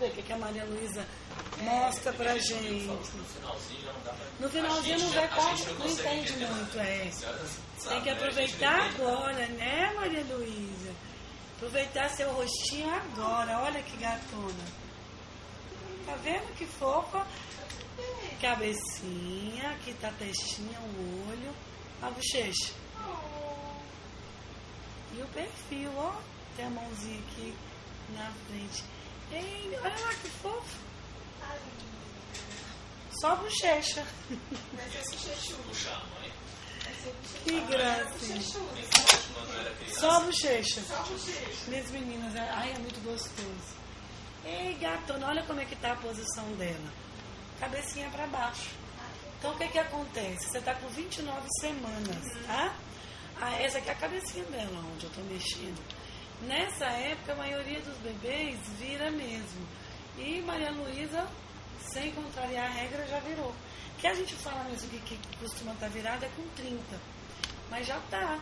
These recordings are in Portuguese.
ver o que a Maria Luísa mostra pra gente. No finalzinho não vai não entende muito, Tem que aproveitar agora, né, Maria Luísa? Aproveitar seu rostinho agora. Olha que gatona. Tá vendo que fofa? Cabecinha, aqui tá a testinha, o olho, a bochecha. E o perfil, ó. Tem a mãozinha aqui na frente. Ei, olha lá que fofo. Só a bochecha. Que gracinha. Só a bochecha. Minhas meninas, ai, é muito gostoso. Ei, gatona, olha como é que tá a posição dela. Cabecinha pra baixo. Então, o que acontece? Você tá com 29 semanas, tá? Essa aqui é a cabecinha dela, onde eu tô mexendo. Nessa época, a maioria dos bebês vira mesmo. E Maria Luísa, sem contrariar a regra, já virou. Que a gente fala mesmo que costuma estar virada é com 30. Mas já tá.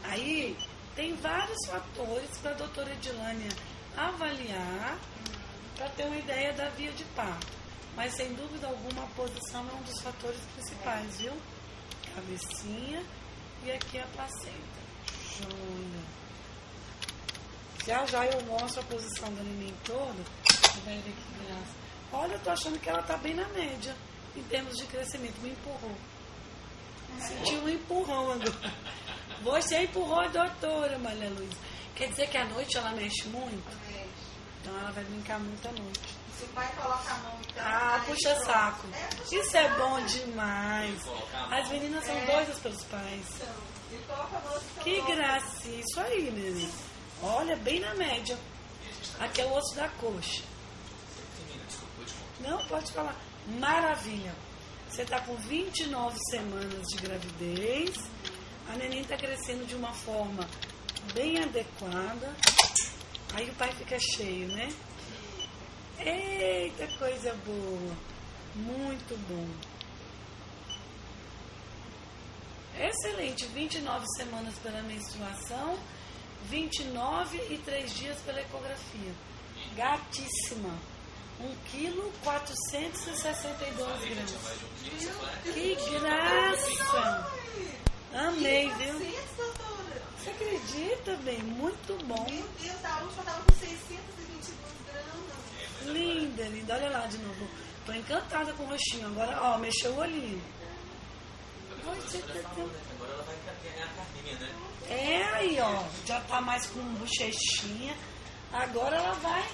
Aí, tem vários fatores para a doutora Edilânia avaliar para ter uma ideia da via de parto. Mas, sem dúvida alguma, a posição é um dos fatores principais, viu? Cabecinha e aqui a placenta. Joia. Já eu mostro a posição do neném todo. Você vai ver que graça. Olha, eu tô achando que ela tá bem na média em termos de crescimento. Me empurrou. Senti um empurrão agora. Você empurrou a doutora, Maria Luísa. Quer dizer que à noite ela mexe muito? Então ela vai brincar muito à noite. Se o pai coloca a mão, então... Puxa saco. Isso é bom demais. As meninas são doidas pelos pais. Que gracinha. Isso aí, menina. Olha, bem na média. Aqui é o osso da coxa. Não, pode falar. Maravilha. Você está com 29 semanas de gravidez. A neném está crescendo de uma forma bem adequada. Aí o pai fica cheio, né? Eita, coisa boa. Muito bom. Excelente. 29 semanas pela menstruação. 29 e 3 dias pela ecografia. Gatíssima. 1,462 kg. Que graça! Amei, viu? Você acredita, bem? Muito bom. Meu Deus, a última estava com 622 gramas. Linda, linda. Olha lá de novo. Tô encantada com o rostinho. Agora, ó, mexeu o olhinho. Agora ela vai ganhar a carninha, né? É, aí, ó. Já tá mais com bochechinha. Agora ela vai...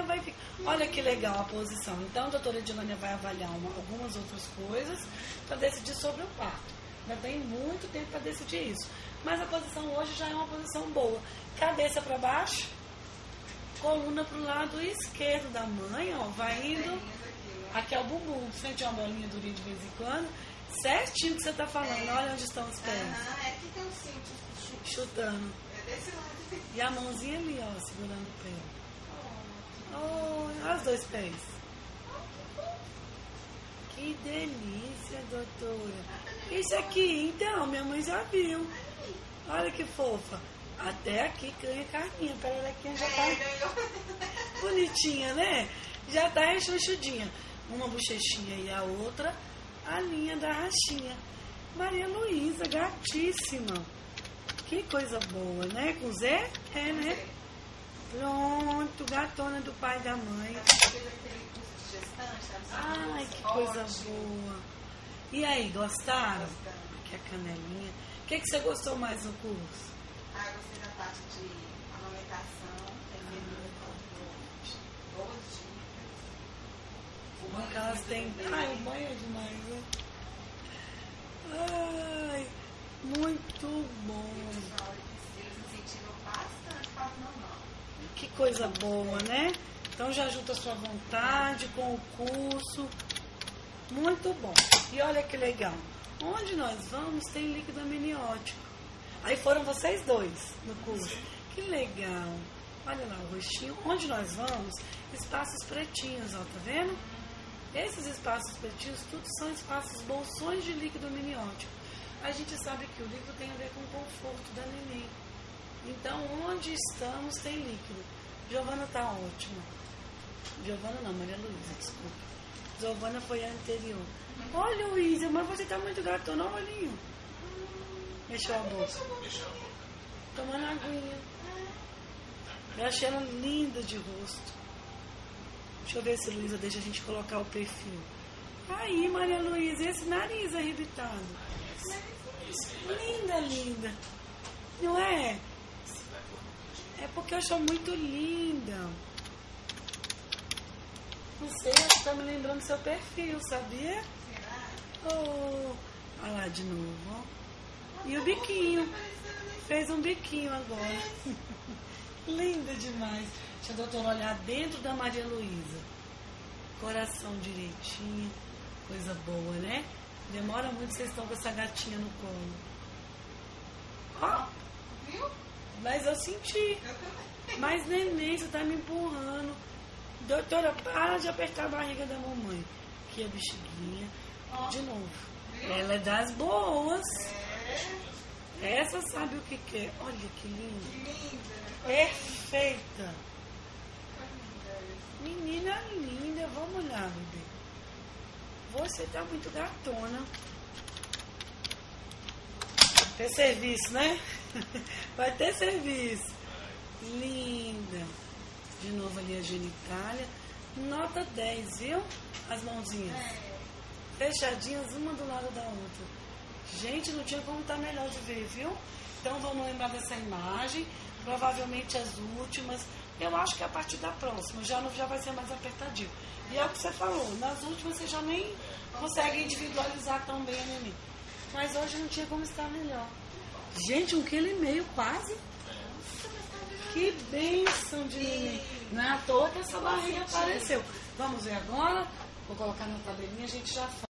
vai ficar. Olha que legal a posição. Então, a doutora Edilânia vai avaliar algumas outras coisas para decidir sobre o parto. Ainda tem muito tempo para decidir isso. Mas a posição hoje já é uma posição boa. Cabeça para baixo, coluna para o lado esquerdo da mãe, ó. Vai indo. Aqui é o bumbum. Sente uma bolinha durinha de vez em quando. Certinho que você tá falando. Olha onde estão os pés. Aqui tem um cinto chutando. É desse lado. E a mãozinha ali, ó, segurando o pé. Oh, os dois pés. Que delícia, doutora. Isso aqui, então, minha mãe já viu. Olha que fofa. Até aqui ganha carninha. A pererequinha já tá bonitinha, né? Já tá rechonchudinha. Uma bochechinha e a outra, a linha da rachinha. Maria Luísa, gatíssima. Que coisa boa, né? Com Zé? É, né? Pronto, gatona do pai e da mãe. Ai, que coisa boa. E aí, gostaram? Aqui a canelinha. O que você gostou mais no curso? Gostei da parte de amamentação. Boas dicas. O bom que elas têm... Ai, o banho é demais, né? Ai, muito bom. Eles incentivam bastante para o normal. Que coisa boa, né? Então já junta a sua vontade com o curso. Muito bom. E olha que legal. Onde nós vamos tem líquido amniótico. Aí foram vocês dois no curso. Que legal. Olha lá o rostinho. Onde nós vamos, espaços pretinhos, ó, tá vendo? Esses espaços pretinhos, tudo são espaços bolsões de líquido amniótico. A gente sabe que o líquido tem a ver com o conforto da neném. Então, onde estamos tem líquido. Giovana tá ótima. Giovana não, Maria Luísa, desculpa. Giovana foi a anterior. Olha, Luísa, mas você tá muito gatona, olha o olhinho. Mexeu a boca. Tomando aguinha. Eu achei ela linda de rosto. Deixa eu ver se Luísa deixa a gente colocar o perfil. Aí, Maria Luísa, esse nariz arrebitado. Linda, linda. Não é? É porque eu acho muito linda. Não sei, acho que tá me lembrando do seu perfil, sabia? Oh, olha lá de novo, ó. E o biquinho. Fez um biquinho agora. Linda demais. Deixa a doutora olhar dentro da Maria Luísa. Coração direitinho. Coisa boa, né? Demora muito, vocês estão com essa gatinha no colo. Ó. Viu? Mas eu senti. Mas neném, você tá me empurrando. Doutora, para de apertar a barriga da mamãe. Aqui a bexiguinha. De novo. Ela é das boas. Essa sabe o que quer. Olha que linda. Perfeita. Menina linda. Vamos lá, bebê. Você tá muito gatona. Ter serviço, né? Vai ter serviço. Linda. De novo ali a genitália. Nota 10, viu? As mãozinhas. Fechadinhas uma do lado da outra. Gente, não tinha como estar melhor de ver, viu? Então vamos lembrar dessa imagem. Provavelmente as últimas. Eu acho que a partir da próxima já vai ser mais apertadinho. E é o que você falou. Nas últimas você já nem consegue individualizar tão bem a neném. Mas hoje não tinha como estar melhor. Gente, 1,5 kg quase. Que bênção de neném. Não é à toa que essa barriga apareceu. Vamos ver agora. Vou colocar na tabelinha, a gente já fala.